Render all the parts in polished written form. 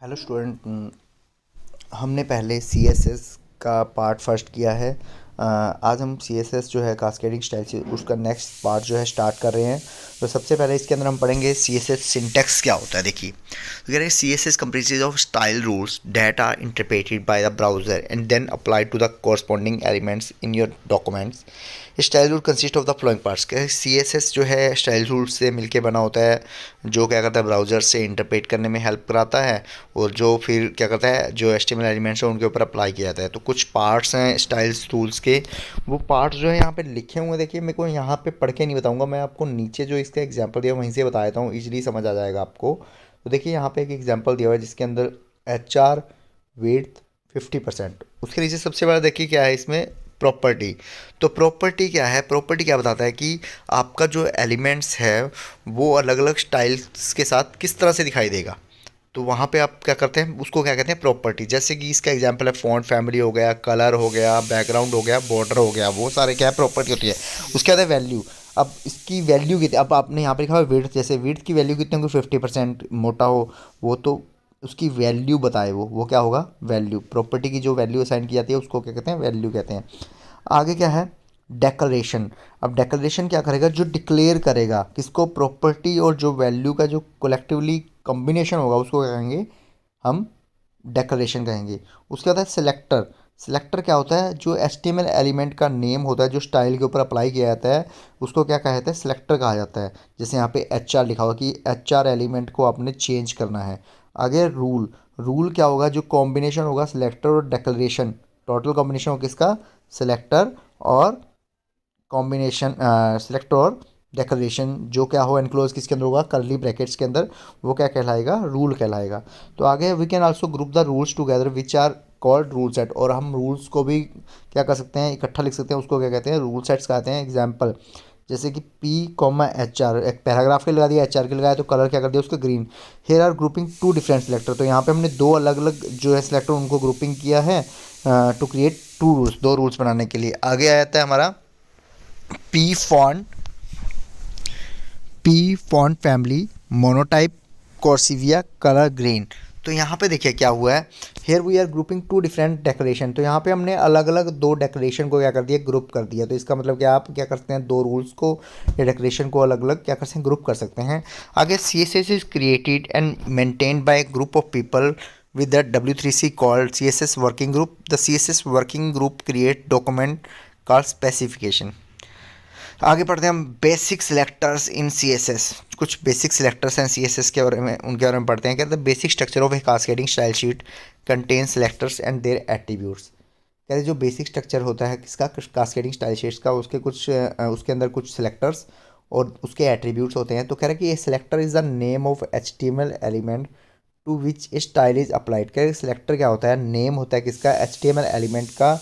Hello student. हमने पहले सी S S का पार्ट फर्स्ट किया है। आज हम सी एस एस जो है कास्केडिंग स्टाइल से उसका नेक्स्ट पार्ट जो है स्टार्ट कर रहे हैं। तो सबसे पहले इसके अंदर हम पढ़ेंगे सी एस एस सिंटेक्स क्या होता है। देखिए, तो कह रहे हैं C S S comprises of style rules that are interpreted by the browser and then applied to the corresponding elements in your documents. Style rule consist of the following parts. C S S जो है style rule से मिलके बना होता है, जो क्या करता है ब्राउज़र से इंटरप्रेट करने में हेल्प कराता है, और जो फिर क्या करता है जो HTML एलिमेंट्स हैं उनके ऊपर अप्लाई किया जाता है। तो कुछ पार्ट्स हैं स्टाइल्स रूल्स के, वो पार्ट्स जो है यहाँ पे लिखे हुए हैं। देखिए, मेरे को यहाँ पे पढ़ के नहीं बताऊँगा, मैं आपको नीचे जो इसका एग्जांपल दिया वहीं से बता देता हूँ, ईजिली समझ आ जाएगा आपको। तो देखिए, यहाँ पे एक एग्जांपल दिया हुआ है जिसके अंदर HR विड्थ 50%। उसके नीचे सबसे बड़ा देखिए क्या है इसमें, प्रॉपर्टी। तो प्रॉपर्टी क्या है, प्रॉपर्टी क्या बताता है कि आपका जो एलिमेंट्स है वो अलग अलग स्टाइल्स के साथ किस तरह से दिखाई देगा। तो वहाँ पे आप क्या करते हैं, उसको क्या कहते हैं, प्रॉपर्टी। जैसे कि इसका एग्जांपल है फॉन्ट फैमिली हो गया, कलर हो गया, बैकग्राउंड हो गया, बॉर्डर हो गया, वो सारे क्या है प्रॉपर्टी होती है। उसके बाद है वैल्यू। अब इसकी वैल्यू कितनी, अब आपने यहाँ पे लिखा हुआ विड्थ, जैसे विड्थ की वैल्यू कितनी होगी, 50% मोटा हो वो, तो उसकी वैल्यू बताए वो क्या होगा, वैल्यू। प्रॉपर्टी की जो वैल्यू असाइन की जाती है उसको क्या कहते हैं, वैल्यू कहते हैं। आगे क्या है, डेक्लेरेशन। अब डेक्लेरेशन क्या करेगा, जो डिक्लेयर करेगा किसको, प्रॉपर्टी और जो वैल्यू का जो कलेक्टिवली कॉम्बिनेशन होगा उसको क्या कहेंगे, हम डेक्लेरेशन कहेंगे। उसके बाद है सिलेक्टर। सिलेक्टर क्या होता है, जो HTML एलिमेंट का नेम होता है जो स्टाइल के ऊपर अप्लाई किया जाता है उसको क्या कहा जाता है, सिलेक्टर कहा जाता है। जैसे यहाँ पे HR लिखा हुआ कि HR एलिमेंट को आपने चेंज करना है। आगे रूल। रूल क्या होगा, जो कॉम्बिनेशन होगा सिलेक्टर और डेक्लेरेशन, टोटल कॉम्बिनेशन होगा किसका, सिलेक्टर और कॉम्बिनेशन, सिलेक्ट और डेकोरेशन, जो क्या हो एनक्लोज किसके अंदर होगा, करली ब्रैकेट्स के अंदर, वो क्या कहलाएगा, रूल कहलाएगा। तो आगे we can also group the rules together which are called rule set. और हम रूल्स को भी क्या कर सकते हैं, इकट्ठा लिख सकते हैं, उसको क्या कहते हैं, रूल सेट्स कहते हैं। एग्जाम्पल जैसे कि P, HR, एक पैराग्राफ के लगा दिया, HR के लगाया, तो कलर क्या कर दिया उसका green. Here are grouping two different selector. तो यहाँ पे हमने दो अलग अलग जो है सिलेक्टर उनको ग्रुपिंग किया है टू क्रिएट टू रूल्स, दो रूल्स बनाने के लिए। आगे आ जाता है हमारा P font, P font family, monotype, Corsiva, colour green. तो यहाँ पे देखिए क्या हुआ है, here we are grouping two different decoration. तो यहाँ पे हमने अलग अलग दो डेकोरेशन को क्या कर दिया, ग्रुप कर दिया। तो इसका मतलब क्या, आप क्या कर सकते हैं, दो रूल्स को या डेकोरेशन को अलग अलग क्या कर सकते हैं, ग्रुप कर सकते हैं। आगे C S S is created and maintained by group of people with the W3C called CSS working group. The CSS working group create document called specification. आगे पढ़ते हैं हम बेसिक सिलेक्टर्स इन सी एस एस। कुछ basic selectors हैं C S S के बारे में, उनके बारे में पढ़ते हैं। कहते हैं basic structure of a cascading style sheet contain selectors and their attributes. कहते हैं जो बेसिक स्ट्रक्चर होता है किसका, कास्केडिंग स्टाइल शीट्स का, उसके कुछ उसके अंदर कुछ सिलेक्टर्स और उसके एट्रीब्यूट्स होते हैं। तो कह रहे हैं कि ये selector is the name of HTML element to which a style is applied. कह रहे सिलेक्टर क्या होता है, नेम होता है किसका, HTML एलिमेंट का,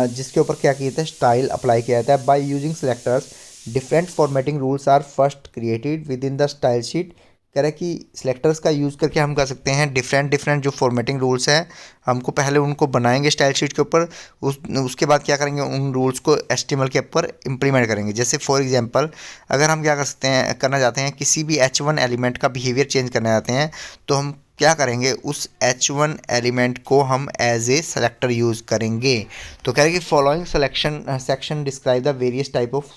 जिसके ऊपर क्या किया जाता है, स्टाइल अप्लाई किया जाता है। By using selectors different formatting rules are first created within the style sheet. कह रहा है कि सिलेक्टर्स का यूज़ करके हम कर सकते हैं डिफरेंट डिफरेंट जो फॉर्मेटिंग रूल्स हैं, हमको पहले उनको बनाएंगे स्टाइल शीट के ऊपर, उसके बाद क्या करेंगे, उन रूल्स को HTML के ऊपर इम्प्लीमेंट करेंगे। जैसे फॉर एग्जांपल, अगर हम क्या कर सकते हैं, करना चाहते हैं किसी भी H1 एलिमेंट का बिहेवियर चेंज करना चाहते हैं, तो हम क्या करेंगे, उस H1 एलिमेंट को हम एज ए सेलेक्टर यूज़ करेंगे। तो कह रहे हैं कि following selection section describe the various type of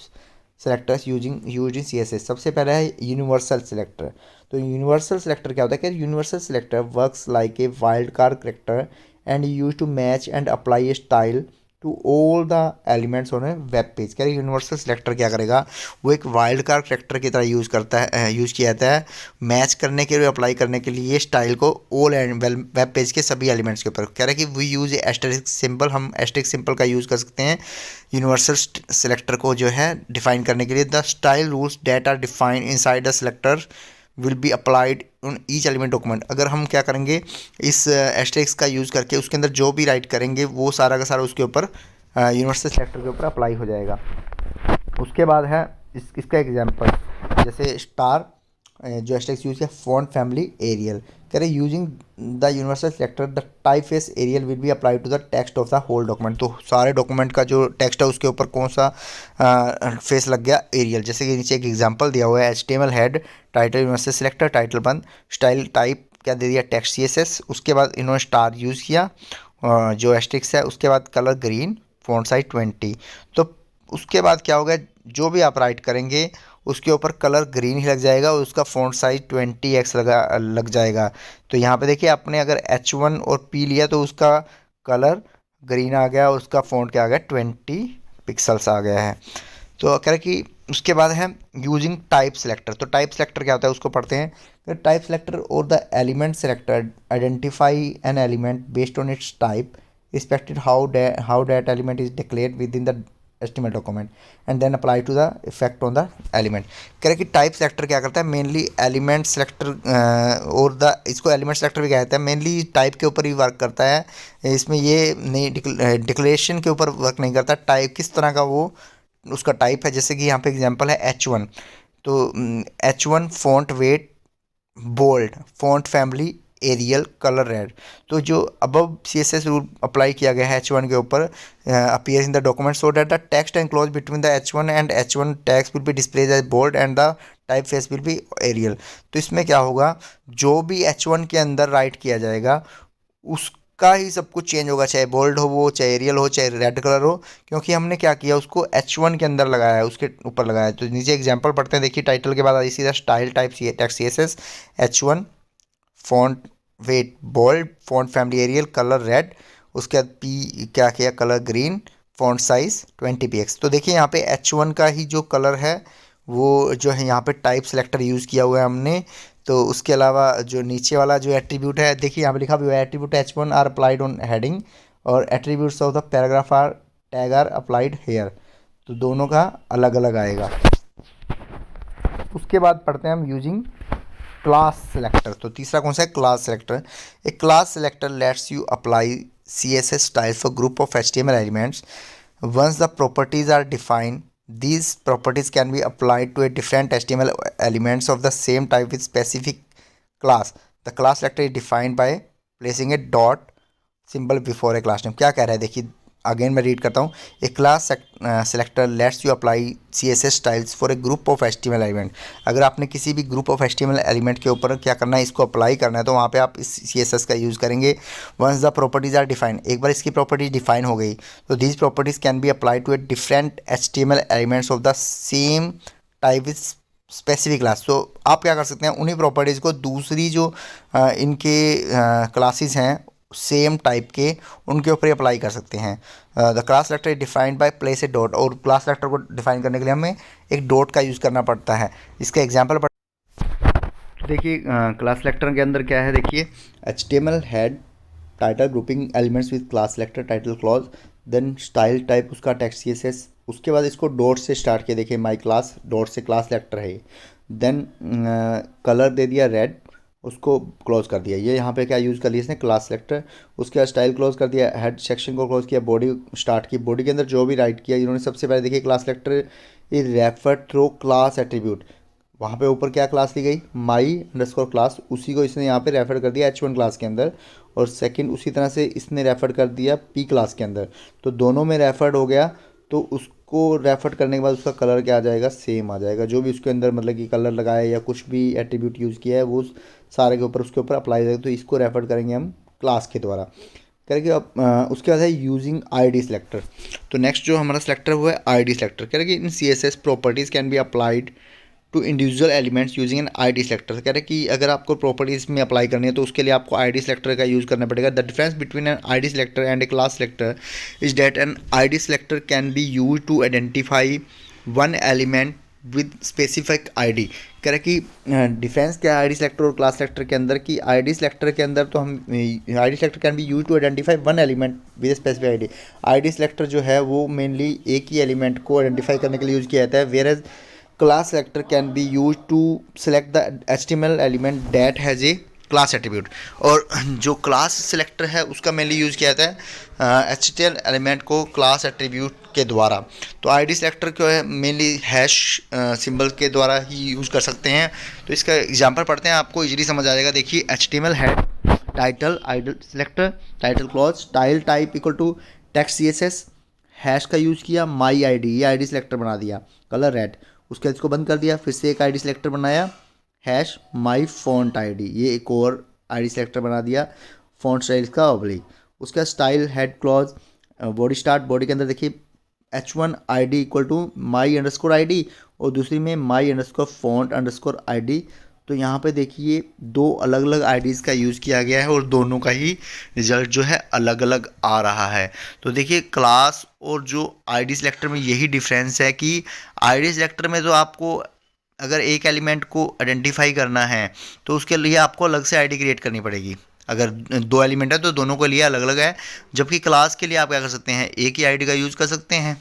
selectors use in CSS। सबसे पहला है यूनिवर्सल सेलेक्टर। तो यूनिवर्सल सेलेक्टर क्या होता है, कि universal selector works like a wild card character and use to match and apply a style to all the elements on a web page. कह रहे यूनिवर्सल सेलेक्टर क्या करेगा, वो एक वाइल्ड कार्ड करेक्टर की तरह यूज़ करता है, यूज़ किया जाता है मैच करने के लिए, अप्लाई करने के लिए स्टाइल को ऑल वेब पेज के सभी एलिमेंट्स के ऊपर। कह रहे हैं कि वी यूज़ एस्टेरिस्क सिंबल, हम एस्टेरिस्क सिंबल का यूज़ कर सकते हैं यूनिवर्सल सेलेक्टर को जो है डिफाइन करने के लिए। The style rules that are defined inside the selector will be applied on each element document. अगर हम क्या करेंगे, इस एस्टेरिस्क का यूज़ करके उसके अंदर जो भी राइट करेंगे वो सारा का सारा उसके ऊपर यूनिवर्सल सेलेक्टर के ऊपर अप्लाई हो जाएगा। उसके बाद है इसका एग्जांपल, जैसे स्टार जो एस्टेरिस्क यूज़ किया, फॉन्ट फैमिली एरियल। कह रहे using the universal selector the type face Arial will be apply to the text of the whole document. तो सारे डॉक्यूमेंट का जो टेक्स्ट है उसके ऊपर कौन सा फेस लग गया, एरियल। जैसे कि नीचे एक एग्जांपल दिया हुआ है, HTML head title universal selector, title बंद, स्टाइल टाइप क्या दे दिया, टेक्स्ट CSS। उसके बाद इन्होंने स्टार यूज़ किया जो एस्ट्रिक्स है। उसके बाद कलर ग्रीन, फ़ॉन्ट साइज 20। तो उसके बाद क्या होगा, जो भी आप राइट करेंगे उसके ऊपर कलर ग्रीन ही लग जाएगा और उसका फ़ॉन्ट साइज 20x लग जाएगा। तो यहाँ पे देखिए आपने अगर H1 और P लिया तो उसका कलर ग्रीन आ गया और उसका फ़ॉन्ट क्या आ गया, 20 पिक्सल्स आ गया है। तो कह रहे कि उसके बाद है यूजिंग टाइप सेलेक्टर। तो टाइप सेलेक्टर क्या होता है उसको पढ़ते हैं। टाइप सेलेक्टर और the element selector identify an element based on its type respected how that element is declared within the HTML document and then apply to the effect on the element. कह रहे कि type selector क्या करता है, mainly element selector और the इसको element selector भी कहते हैं, मेनली टाइप के ऊपर ही वर्क करता है। इसमें ये नहीं डिक्लेरेशन के ऊपर वर्क नहीं करता, टाइप किस तरह का वो उसका टाइप है। जैसे कि यहाँ पे एग्जांपल है H1, तो H1 font weight bold, font family Arial, colour red. तो जो अबव CSS रूल अप्लाई किया गया है H1 के ऊपर appears in the document so that the text enclose between the H1 and H1 text will be displayed as bold and the type face will be Arial. तो इसमें क्या होगा, जो भी H1 के अंदर राइट किया जाएगा उसका ही सब कुछ चेंज होगा, चाहे बोल्ड हो वो, चाहे एरियल हो, चाहे रेड कलर हो, क्योंकि हमने क्या किया उसको H1 के अंदर लगाया है, उसके ऊपर लगाया है। तो नीचे एग्जांपल पढ़ते हैं, देखिए टाइटल के बाद इसी style type text CSS H1 font weight bold, font family Arial, colour red. उसके बाद पी क्या किया, colour green, font size 20px। तो देखिए यहाँ पे H1 का ही जो कलर है वो जो है यहाँ पे टाइप सेलेक्टर यूज़ किया हुआ है हमने। तो उसके अलावा जो नीचे वाला जो एट्रीब्यूट है, देखिए यहाँ पे लिखा भी हुआ है attribute H1 are applied on heading और attributes of the paragraph are tag are applied here. तो दोनों का अलग अलग आएगा। उसके बाद पढ़ते हैं हम यूजिंग क्लास सेलेक्टर। तो तीसरा कौन सा है, class selector. A class selector lets you apply CSS style for group of HTML elements once the properties are defined. These properties can be applied to a different HTML elements of the same type with specific class. The class selector is defined by placing a dot symbol before a class name। क्या कह रहा है देखिए, again मैं read करता हूँ। A class selector lets you apply CSS styles for a group of HTML element. अगर आपने किसी भी ग्रुप ऑफ HTML एलिमेंट के ऊपर क्या करना है, इसको अप्लाई करना है, तो वहाँ पे आप इस CSS का यूज़ करेंगे। Once the properties are defined, एक बार इसकी प्रॉपर्टीज डिफाइन हो गई तो these properties can be apply to a different HTML elements of the same type with specific class. तो आप क्या कर सकते हैं, उन्हीं प्रॉपर्टीज़ को दूसरी जो इनके क्लासेस हैं सेम टाइप के, उनके ऊपर ही अप्लाई कर सकते हैं। The class selector is defined by place a dot. और क्लास सेलेक्टर को डिफाइन करने के लिए हमें एक डॉट का यूज़ करना पड़ता है। इसका एग्जांपल देखिए क्लास सेलेक्टर के अंदर क्या है, देखिए HTML head title grouping elements with class selector title close, then style type उसका टेक्स्ट CSS। उसके बाद इसको डॉट से स्टार्ट किया, देखिए माई क्लास डॉट से क्लास सेलेक्टर है। देन कलर दे दिया रेड, उसको क्लोज कर दिया। ये यहाँ पे क्या यूज़ कर लिया इसने, क्लास सेलेक्टर। उसके बाद स्टाइल क्लोज कर दिया, हेड सेक्शन को क्लोज किया, बॉडी स्टार्ट की। बॉडी के अंदर जो भी राइट किया इन्होंने, सबसे पहले देखिए class selector is refer through class attribute. वहाँ पे ऊपर क्या क्लास ली गई, माई अंडरस्कोर क्लास, उसी को इसने यहाँ पे रेफर कर दिया H1 क्लास के अंदर। और सेकंड उसी तरह से इसने रेफर कर दिया P क्लास के अंदर। तो दोनों में रेफर्ड हो गया, तो उसको रेफर करने के बाद उसका कलर क्या आ जाएगा, सेम आ जाएगा। जो भी उसके अंदर मतलब कि कलर लगाया या कुछ भी एट्रीब्यूट यूज़ किया है वो सारे के ऊपर उसके ऊपर अप्लाई जाएगा। तो इसको रेफर करेंगे हम क्लास के द्वारा करेंगे। अब उसके बाद है यूजिंग ID सेलेक्टर। तो नेक्स्ट जो हमारा सेलेक्टर हुआ है ID सेलेक्टर। करेंगे in CSS properties can be applied to individual elements using an ID selector. कह रहे कि अगर आपको प्रॉपर्टीज़ में अप्लाई करनी है तो उसके लिए आपको ID सेलेक्टर का यूज़ करना पड़ेगा। The difference between an ID selector and a class selector is that an ID selector can be use to identify one element with specific ID। कह रहे कि डिफरेंस क्या है ID सेलेक्टर और class selector के अंदर, कि ID सेलेक्टर के अंदर तो हम ID selector can be use to identify one element with specific ID। ID selector जो है वो मेनली एक ही एलिमेंट को आइडेंटिफाई करने के लिए यूज़ किया जाता है, whereas class selector can be used to select the HTML element that has a class attribute। और जो क्लास सेलेक्टर है उसका मेनली यूज़ किया जाता है HTML एलिमेंट को क्लास एट्रीब्यूट के द्वारा। तो ID सेलेक्टर को है मेनली हैश सिंबल के द्वारा ही यूज़ कर सकते हैं। तो इसका एग्जांपल पढ़ते हैं, आपको इजीली समझ आ जाएगा। देखिए HTML head title ID selector title close style type equal to text CSS, hash का यूज़ किया, माई ID, ये ID सेलेक्टर बना दिया, कलर रेड। उसके बाद इसको बंद कर दिया, फिर से एक ID सेलेक्टर बनाया हैश माई फॉन्ट ID, ये एक और आईडी सेलेक्टर बना दिया, फॉन्ट स्टाइल का ऑब्लिक, उसका style head close, body start, body के अंदर देखिए H1 ID equal to my underscore ID और दूसरी में my underscore font underscore ID। तो यहाँ पे देखिए दो अलग अलग आईडीज़ का यूज़ किया गया है और दोनों का ही रिजल्ट जो है अलग अलग आ रहा है। तो देखिए क्लास और जो आईडी सेलेक्टर में यही डिफरेंस है कि आईडी सेलेक्टर में तो आपको अगर एक एलिमेंट को आइडेंटिफाई करना है तो उसके लिए आपको अलग से आईडी क्रिएट करनी पड़ेगी। अगर दो एलिमेंट है तो दोनों के लिए अलग अलग है, जबकि क्लास के लिए आप क्या कर सकते हैं, एक ही आईडी का यूज़ कर सकते हैं।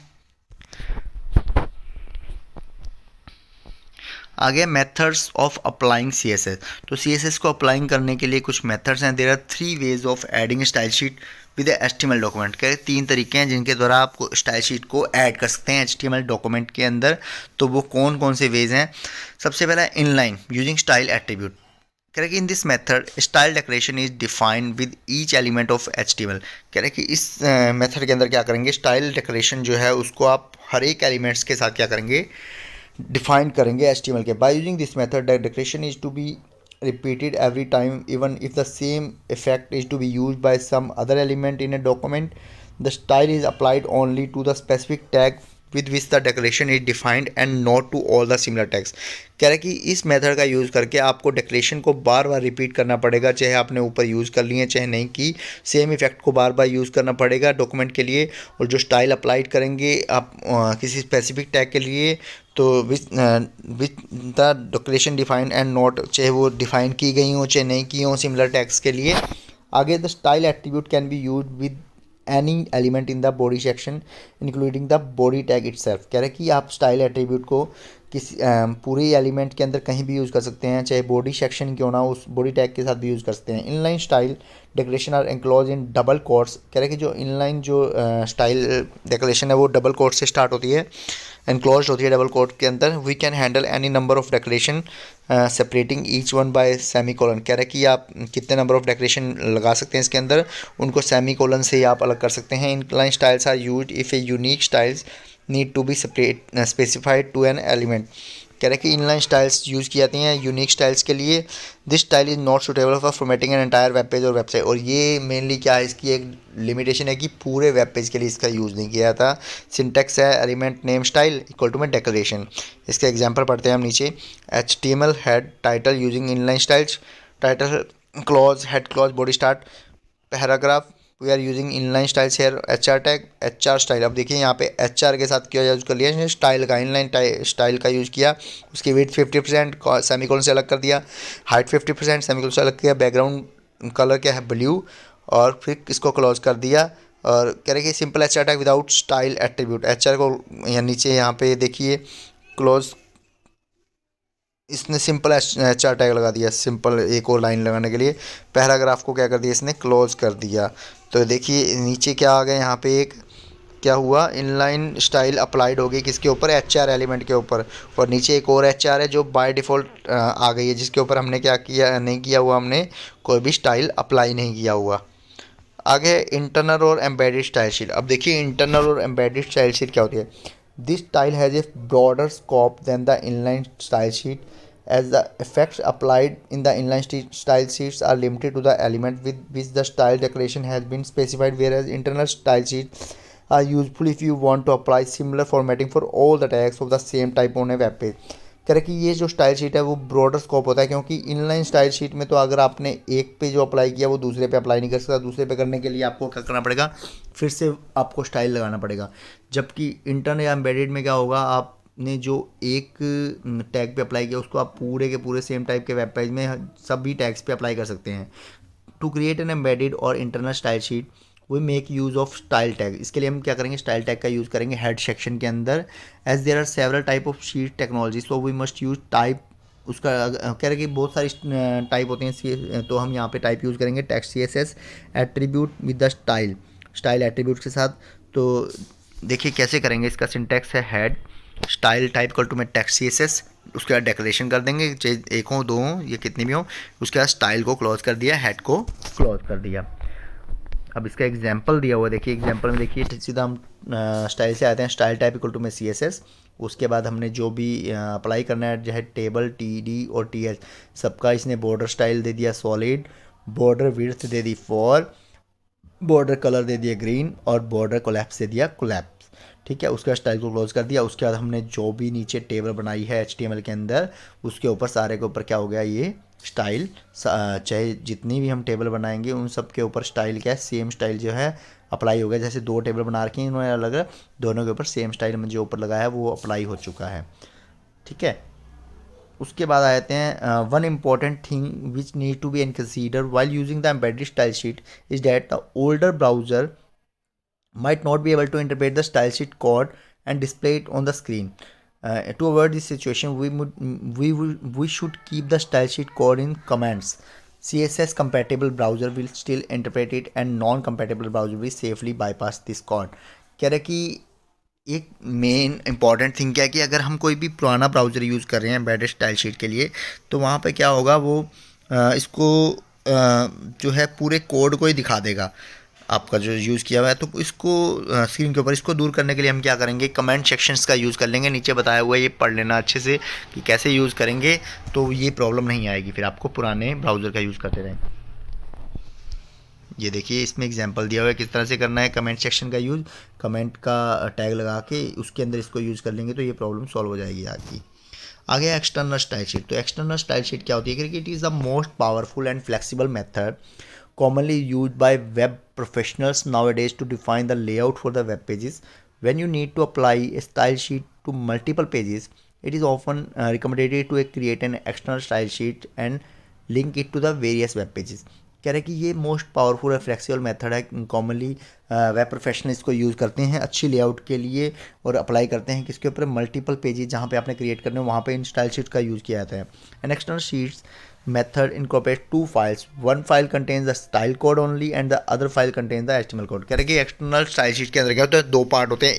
आगे मेथड्स ऑफ अप्लाइंग CSS। तो CSS को अप्लाइंग करने के लिए कुछ मेथड्स हैं। There are 3 ways of adding style sheet with HTML document. क्या 3 तरीके हैं जिनके द्वारा आप स्टाइल शीट को ऐड कर सकते हैं HTML डॉक्यूमेंट के अंदर। तो वो कौन कौन से वेज हैं? सबसे पहला इनलाइन यूजिंग स्टाइल एट्रीब्यूट। कह रहे कि in this method style decoration is defined with each element of HTML। कह रहे कि इस मेथड के अंदर क्या करेंगे, स्टाइल डेकोरेशन जो है उसको आप हर एक एलिमेंट्स के साथ क्या करेंगे, डिफाइन करेंगे HTML के। By using this method the decoration is to be repeated every time even if the same effect is to be used by some other element in a document. The style is applied only to the specific tag with which the declaration is defined and not to all the similar tags. कह रहे कि इस method का use करके आपको decoration को बार बार repeat करना पड़ेगा, चाहे आपने ऊपर यूज़ कर लिए चाहे नहीं की, सेम इफेक्ट को बार बार यूज़ करना पड़ेगा डॉक्यूमेंट के लिए। और जो स्टाइल अप्लाइड करेंगे आप किसी स्पेसिफिक टैग के लिए तो which the decoration defined and not, चाहे वो डिफाइन की गई हो चाहे नहीं की हो सिमिलर टैग्स के लिए। आगे the style attribute can be use with any element in the body section including the body tag itself. कह रहे कि आप स्टाइल एट्रीब्यूट को किसी पूरे एलिमेंट के अंदर कहीं भी यूज़ कर सकते हैं, चाहे बॉडी सेक्शन क्यों ना, उस बॉडी टैग के साथ भी यूज़ कर सकते हैं। Inline style decoration are enclose in double quotes. कह रहे कि जो इनलाइन जो स्टाइल डेकोरेशन है वो डबल कोट से स्टार्ट होती है, एनक्लोज होती है डबल कोट के अंदर। We can handle any number of decoration separating each one by semicolon. कह रहे कि आप कितने नंबर ऑफ डेकोरेशन लगा सकते हैं इसके अंदर, उनको सेमी कोलन से ही आप अलग कर सकते हैं। Inline styles are used if a unique styles need to be specified to an element. कह रहे कि इनलाइन स्टाइल्स यूज़ की जाती हैं यूनिक स्टाइल्स के लिए। This style is not suitable for formatting an entire web page और website. और ये मेनली क्या है, इसकी एक लिमिटेशन है कि पूरे वेब पेज के लिए इसका यूज़ नहीं किया जाता। सिंटेक्स है element name style equal to में डेकोरेशन। इसका एग्जांपल पढ़ते हैं हम नीचे। HTML head title using inline styles, title close head close body start paragraph. We are using inline styles here. HR tag HR style. अब देखिए यहाँ पे HR के साथ क्या यूज़ कर लिया, स्टाइल का इनलाइन स्टाइल का यूज़ किया। उसकी विड्थ 50% सेमीकोलन से अलग कर दिया, हाइट 50% सेमीकोलन से अलग किया, बैकग्राउंड कलर क्या है ब्लू, और फिर इसको क्लोज कर दिया। और कह रहे कि simple HR tag without style attribute. HR को यहाँ नीचे यहाँ पे देखिए क्लोज, इसने सिंपल HR टैग लगा दिया, सिंपल एक और लाइन लगाने के लिए। पैराग्राफ को क्या कर दिया, इसने क्लोज कर दिया। तो देखिए नीचे क्या आ गया, यहाँ पे एक क्या हुआ, इनलाइन स्टाइल अप्लाइड हो गई किसके ऊपर, HR एलिमेंट के ऊपर। और नीचे एक और HR है जो बाय डिफ़ॉल्ट आ गई है, जिसके ऊपर हमने क्या किया नहीं किया हुआ, हमने कोई भी स्टाइल अप्लाई नहीं किया हुआ। आगे इंटरनल और एम्बेडेड स्टाइल शीट। अब देखिए इंटरनल और एम्बेडेड स्टाइल शीट क्या होती है। This style has a broader scope than the inline style sheet as the effects applied in the inline style sheets are limited to the element with which the style declaration has been specified, whereas internal style sheets are useful if you want to apply similar formatting for all the tags of the same type on a web page। कह रहे कि ये जो style sheet है वो broader scope होता है, क्योंकि इनलाइन स्टाइल शीट में तो अगर आपने एक पे जो अप्लाई किया वो दूसरे पे अप्लाई नहीं कर सकता, दूसरे पे करने के लिए आपको क्या करना पड़ेगा, फिर से आपको स्टाइल लगाना पड़ेगा। जबकि इंटरनल या एम्बेडेड में क्या होगा, आप ने जो एक टैग पे अप्लाई किया उसको आप पूरे के पूरे सेम टाइप के वेब पेज में सभी टैग्स पे अप्लाई कर सकते हैं। टू क्रिएट एन एम्बेडेड और internal style sheet we make use of style tag. इसके लिए हम क्या करेंगे, स्टाइल टैग का यूज़ करेंगे हेड सेक्शन के अंदर। As there are several type of sheet technology so we must use type. उसका कह रहे कि बहुत सारी टाइप होते हैं, तो हम यहाँ पे टाइप यूज़ करेंगे text CSS attribute with the style attribute के साथ। तो देखिए कैसे करेंगे, इसका सिंटैक्स है head style type equal to में टेक्स्ट CSS, उसके बाद डेकोरेशन कर देंगे, चाहे एक हो दो हो या कितनी भी हो। उसके बाद स्टाइल को क्लोज कर दिया, हेड को क्लोज कर दिया। अब इसका एग्जांपल दिया हुआ देखिए, एग्जांपल में देखिए सीधा हम स्टाइल से आते हैं, स्टाइल टाइप इक्वल टू में CSS। उसके बाद हमने जो भी अप्लाई करना है, चाहे टेबल TD और TL सबका इसने बॉर्डर स्टाइल दे दिया सॉलिड, बॉर्डर विड्थ दे दी 4, बॉर्डर कलर दे दिया ग्रीन और बॉर्डर कोलैप्स दे दिया कोलैप्स। ठीक है, उसके बाद स्टाइल को क्लोज कर दिया। उसके बाद हमने जो भी नीचे टेबल बनाई है HTML के अंदर, उसके ऊपर सारे के ऊपर क्या हो गया, ये स्टाइल, चाहे जितनी भी हम टेबल बनाएंगे उन सब के ऊपर स्टाइल क्या है, सेम स्टाइल जो है अप्लाई हो गया। जैसे 2 टेबल बना रखे हैं इन्होंने अलग अलग, दोनों के ऊपर सेम स्टाइल में जो ऊपर लगाया है वो अप्लाई हो चुका है। ठीक है, उसके बाद आ जाते हैं one important thing which need to be an consider while using the embedded style sheet is that the older browser might not be able to interpret the style sheet code and display it on the screen. To avoid this situation, we should keep the style sheet code in comments. CSS compatible browser will still interpret it and non-compatible browser will safely bypass this code. कह रहे कि एक main important thing क्या है कि अगर हम कोई भी पुराना ब्राउज़र यूज़ कर रहे हैं एम्बेडेड स्टाइल शीट के लिए, तो वहाँ पे क्या होगा, वो इसको जो है पूरे कोड को ही दिखा देगा आपका जो यूज़ किया हुआ है। तो इसको स्क्रीन के ऊपर इसको दूर करने के लिए हम क्या करेंगे, कमेंट सेक्शंस का यूज़ कर लेंगे। नीचे बताया हुआ है, ये पढ़ लेना अच्छे से कि कैसे यूज़ करेंगे, तो ये प्रॉब्लम नहीं आएगी फिर आपको पुराने ब्राउज़र का यूज़ करते रहें। ये देखिए इसमें एग्जांपल दिया हुआ है किस तरह से करना है कमेंट सेक्शन का यूज़। कमेंट का टैग लगा के उसके अंदर इसको यूज़ कर लेंगे तो ये प्रॉब्लम सॉल्व हो जाएगी आपकी। आगे एक्सटर्नल स्टाइल शीट। तो एक्सटर्नल स्टाइल शीट क्या होती है कि it is the most powerful and flexible method commonly used by web professionals nowadays to define the layout for the web pages. When you need to apply a style sheet to multiple pages, it is often recommended to create an external style sheet and link it to the various web pages. कह रहे हैं कि ये most powerful है, flexible method है, commonly web professional इसको use करते हैं अच्छी लेआउट के लिए और अप्लाई करते हैं किसके ऊपर, मल्टीपल पेजेस जहाँ पे आपने क्रिएट करने हैं वहाँ पे इन स्टाइल शीट का यूज़ किया जाता है। And external sheets method incorporates 2 files. One file contains the style code only and the other file contains the HTML code. कह रहे कि एक्सटर्नल स्टाइल शीट के अंदर क्या होता है, 2 पार्ट होते हैं।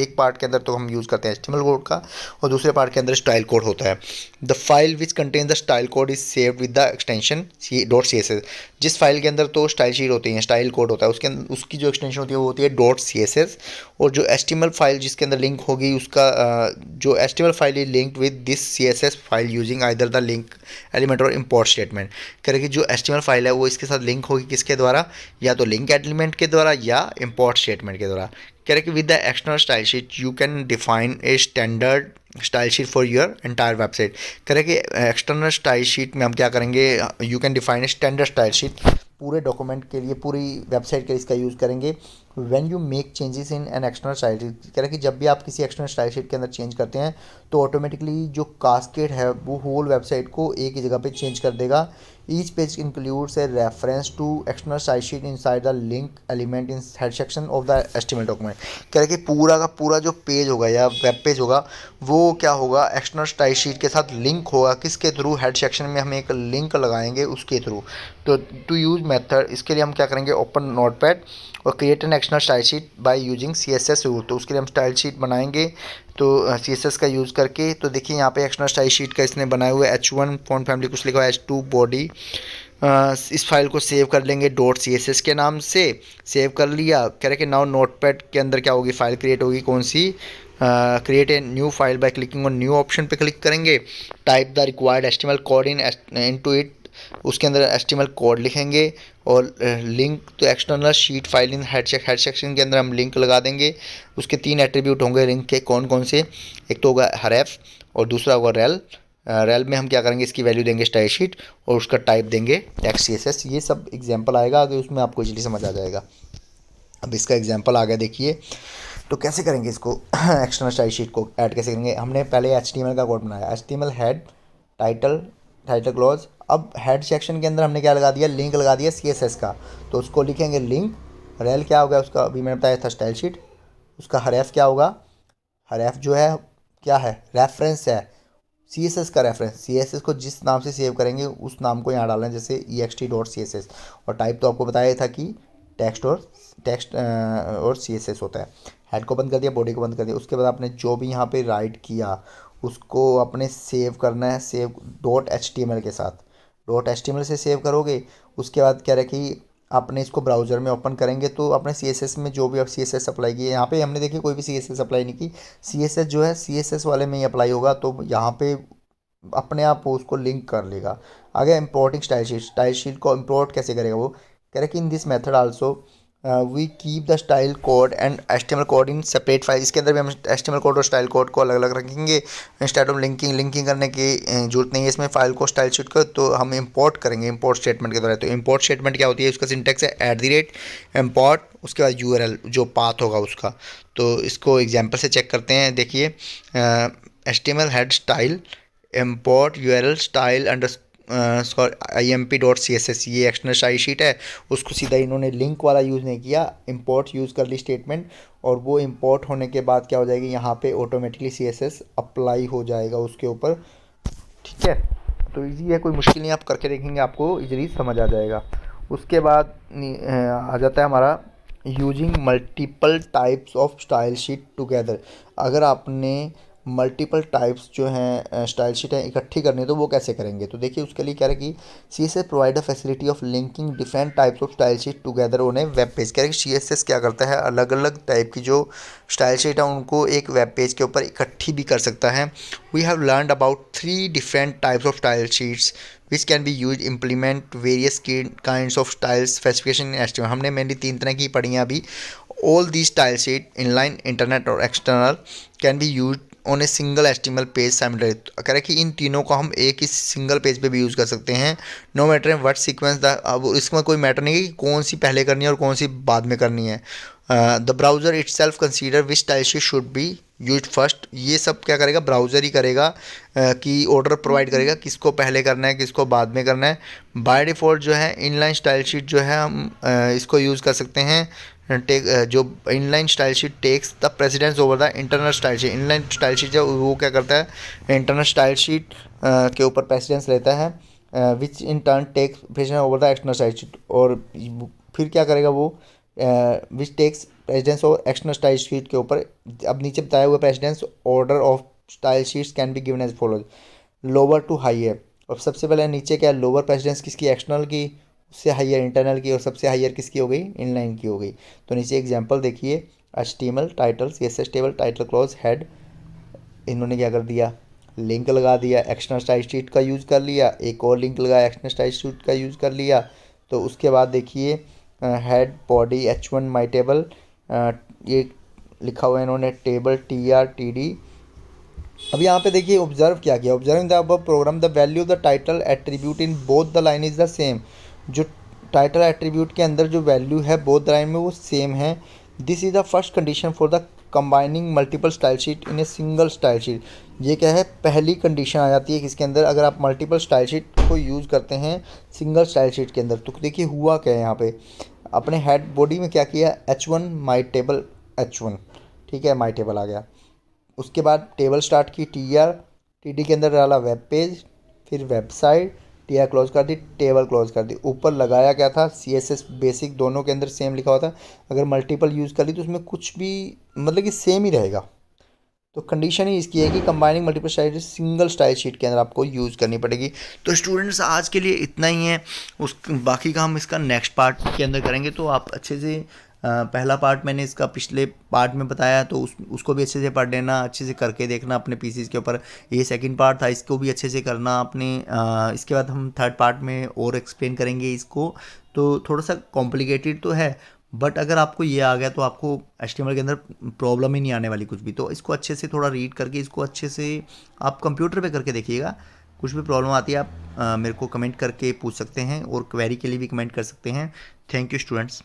एक पार्ट के अंदर तो हम यूज़ करते हैं HTML कोड का और दूसरे पार्ट के अंदर स्टाइल कोड होता है। The file which contain the style code is saved with the extension .css। जिस फाइल के अंदर तो स्टाइल शीट होती है, स्टाइल कोड होता है, उसके अंदर उसकी जो एक्सटेंशन होती है वो होती है .css। और जो HTML फाइल जिसके अंदर लिंक होगी उसका जो HTML file is linked with this CSS file using either the link element और इम्पोर्ट स्टेटमेंट। करें जो HTML फाइल है वो इसके साथ लिंक होगी किसके द्वारा, या तो लिंक एलिमेंट के द्वारा या इम्पोर्ट स्टेटमेंट के द्वारा। कह रहे कि with the external style sheet you can define a standard style sheet for your entire website. कह रहे कि एक्सटर्नल स्टाइल शीट में हम क्या करेंगे, you can define a standard style sheet पूरे डॉक्यूमेंट के लिए, पूरी वेबसाइट के लिए इसका यूज़ करेंगे। When you make changes in an external style sheet, कह रहे कि जब भी आप किसी एक्सटर्नल स्टाइल शीट के अंदर चेंज करते हैं तो ऑटोमेटिकली जो कास्केड है वो होल वेबसाइट को एक ही जगह पे चेंज कर देगा। Each page includes a reference to external style sheet inside the link element in head section of the HTML document. कह रहे कि पूरा का पूरा जो पेज होगा या वेब पेज होगा वो क्या होगा, एक्सटर्नल स्टाइल शीट के साथ लिंक होगा किसके थ्रू, हेड सेक्शन में हम एक लिंक लगाएंगे उसके थ्रू। तो टू यूज़ मेथड, इसके लिए हम क्या करेंगे, ओपन नोटपैड और create an external style sheet by using CSS rule. तो उसके लिए हम स्टाइल शीट बनाएंगे तो CSS का यूज़ करके। तो देखिए यहाँ पे एक्सटर्नल स्टाइल शीट का इसने बनाया हुआ है H1 फॉन्ट फैमिली, कुछ लिखा हुआ है H2 बॉडी। इस फाइल को सेव कर लेंगे .css के नाम से, सेव कर लिया। कह रहे कि नाउ नोटपैड के अंदर क्या होगी, फाइल क्रिएट होगी, कौन सी, create a new file by clicking on new option पे क्लिक करेंगे। Type the required HTML code into it, उसके अंदर HTML कोड लिखेंगे और link to external sheet file in head section के अंदर हम लिंक लगा देंगे। उसके 3 एट्रीब्यूट होंगे लिंक के, कौन कौन से, एक तो होगा हरेफ और दूसरा होगा रेल। रेल में हम क्या करेंगे, इसकी वैल्यू देंगे स्टाइल शीट और उसका टाइप देंगे टेक्स्ट CSS। ये सब एग्जाम्पल आएगा आगे, उसमें आपको इजीली समझ आ जाएगा। अब इसका एग्जाम्पल आ गया, देखिए तो कैसे करेंगे इसको एक्सटर्नल स्टाइल शीट को ऐड कैसे करेंगे। हमने पहले HTML का कोड बनाया, HTML हेड, टाइटल क्लॉज। अब हेड सेक्शन के अंदर हमने क्या लगा दिया, लिंक लगा दिया CSS का, तो उसको लिखेंगे लिंक। रेल क्या होगा उसका, अभी मैंने बताया था स्टाइल शीट। उसका हरेफ क्या होगा, हरेफ जो है क्या है, रेफरेंस है, CSS का रेफरेंस। CSS को जिस नाम से सेव करेंगे उस नाम को यहाँ डालना है, जैसे ext.css। और टाइप तो आपको बताया था कि टेक्स्ट और CSS होता है। हेड को बंद कर दिया, बॉडी को बंद कर दिया। उसके बाद आपने जो भी यहाँ पे राइट किया उसको अपने सेव करना है, सेव .html के साथ। .html से सेव करोगे, उसके बाद क्या रहे कि आपने इसको ब्राउज़र में ओपन करेंगे तो अपने CSS में जो भी आप CSS अप्लाई किए, यहाँ पे हमने देखिए कोई भी CSS अप्लाई नहीं की, CSS जो है CSS वाले में ही अप्लाई होगा। तो यहाँ पे अपने आप वो उसको लिंक कर लेगा। आ गया इम्पोर्टिंग स्टाइल शीट को इम्पोर्ट कैसे करेगा वो, कह रहा है कि in this method also we keep the style code and HTML code in separate file. इसके अंदर भी हम HTML कोड और स्टाइल कोड को अलग अलग रखेंगे। इंस्टेड ऑफ लिंकिंग करने की जरूरत नहीं है इसमें फाइल को स्टाइल शीट को, तो हम इंपोर्ट करेंगे इंपोर्ट स्टेटमेंट के द्वारा। तो इंपोर्ट स्टेटमेंट क्या होती है, उसका सिंटेक्स है @import, उसके बाद URL जो पाथ होगा उसका। तो इसको एग्जाम्पल से चेक करते हैं। देखिए HTML head style import URL style imp.css, ये एक्सटर्नल स्टाइल शीट है। उसको सीधा इन्होंने लिंक वाला यूज़ नहीं किया, इंपोर्ट यूज़ कर ली स्टेटमेंट, और वो इंपोर्ट होने के बाद क्या हो जाएगी, यहाँ पे ऑटोमेटिकली CSS अप्लाई हो जाएगा उसके ऊपर। ठीक है, तो इजी है, कोई मुश्किल नहीं, आप करके देखेंगे आपको इजीली समझ आ जाएगा। उसके बाद आ जाता है हमारा using multiple types of style sheet together. अगर आपने मल्टीपल टाइप्स जो हैं स्टाइल शीट है इकट्ठी करनी है तो वो कैसे करेंगे। तो देखिए उसके लिए क्या है कि CSS provide a facility of linking different types of style sheet together on a web page. क्या है कि CSS क्या करता है, अलग अलग टाइप की जो स्टाइल शीट है उनको एक वेब पेज के ऊपर इकट्ठी भी कर सकता है। We have learned about 3 different types of style sheets which can be use implement various kinds of style specification in HTML। हमने मेनली 3 तरह की पढ़ी हैं अभी। All the style sheet inline, internet और external can be use on a single HTML page simultaneously. कह रहा है कि इन तीनों को हम एक ही सिंगल पेज पे भी यूज़ कर सकते हैं। No matter what sequence the, अब इसमें कोई मैटर नहीं है कि कौन सी पहले करनी है और कौन सी बाद में करनी है। The browser itself consider which style sheet should be use first. ये सब क्या करेगा, ब्राउज़र ही करेगा कि ऑर्डर प्रोवाइड करेगा किसको पहले करना है किसको बाद में करना है। बाय डिफ़ॉल्ट जो है इनलाइन स्टाइल शीट जो है हम इसको यूज़ कर सकते हैं। जो inline style sheet takes the precedence over the internal style sheet. Inline style sheet जो वो क्या करता है, इंटरनल स्टाइल शीट के ऊपर प्रेसिडेंस लेता है, which in turn takes precedence over the external style sheet. और फिर क्या करेगा वो, which takes precedence over external style sheet के ऊपर। अब नीचे बताया हुआ precedence order of style sheets can be given as follows, lower to higher. और सबसे पहले नीचे क्या, लोअर प्रेसिडेंस किसकी, एक्सटर्नल की, उससे हाइयर इंटरनल की, और सबसे हाइयर किसकी हो गई, इनलाइन की हो गई। तो नीचे एग्जांपल देखिए, HTML title CSS table title close head, इन्होंने क्या कर दिया, लिंक लगा दिया, एक्सटर्नल स्टाइल शीट का यूज़ कर लिया, एक और लिंक लगाया एक्सटर्नल स्टाइल शीट का यूज़ कर लिया। तो उसके बाद देखिए हेड बॉडी H1 माई टेबल, ये लिखा हुआ है इन्होंने टेबल TRTD। अब यहाँ पे देखिए ऑब्जर्व क्या किया, observing the above program the value of the title attribute in both the line is the same. जो टाइटल एट्रीब्यूट के अंदर जो वैल्यू है बोथ द लाइन में वो सेम है। This is the first condition for the combining multiple style sheet in a single style sheet. ये क्या है, पहली कंडीशन आ जाती है किसके अंदर, अगर आप मल्टीपल स्टाइल शीट को यूज़ करते हैं सिंगल स्टाइल शीट के अंदर। तो देखिए हुआ क्या है यहाँ पे, अपने हेड बॉडी में क्या किया, H1 माई टेबल H1, ठीक है, माई टेबल आ गया। उसके बाद टेबल स्टार्ट की TRTD के अंदर डाला वेब पेज, फिर वेबसाइट, TR क्लोज कर दी, टेबल क्लोज कर दी। ऊपर लगाया क्या था, CSS बेसिक, दोनों के अंदर सेम लिखा हुआ था। अगर मल्टीपल यूज़ कर ली तो उसमें कुछ भी मतलब कि सेम ही रहेगा। तो कंडीशन ही इसकी है कि combining multiple style single style sheet के अंदर आपको यूज़ करनी पड़ेगी। तो स्टूडेंट्स आज के लिए इतना ही है, उस बाकी का हम इसका नेक्स्ट पार्ट के अंदर करेंगे। तो आप अच्छे से पहला पार्ट मैंने इसका पिछले पार्ट में बताया, तो उसको भी अच्छे से पढ़ लेना, अच्छे से करके देखना अपने पीसीज के ऊपर। ये सेकंड पार्ट था, इसको भी अच्छे से करना अपने। इसके बाद हम थर्ड पार्ट में और एक्सप्लेन करेंगे इसको। तो थोड़ा सा कॉम्प्लिकेटेड तो है, बट अगर आपको ये आ गया तो आपको HTML के अंदर प्रॉब्लम ही नहीं आने वाली कुछ भी। तो इसको अच्छे से थोड़ा रीड करके इसको अच्छे से आप कंप्यूटर पे करके देखिएगा। कुछ भी प्रॉब्लम आती है आप मेरे को कमेंट करके पूछ सकते हैं, और क्वेरी के लिए भी कमेंट कर सकते हैं। Thank you students.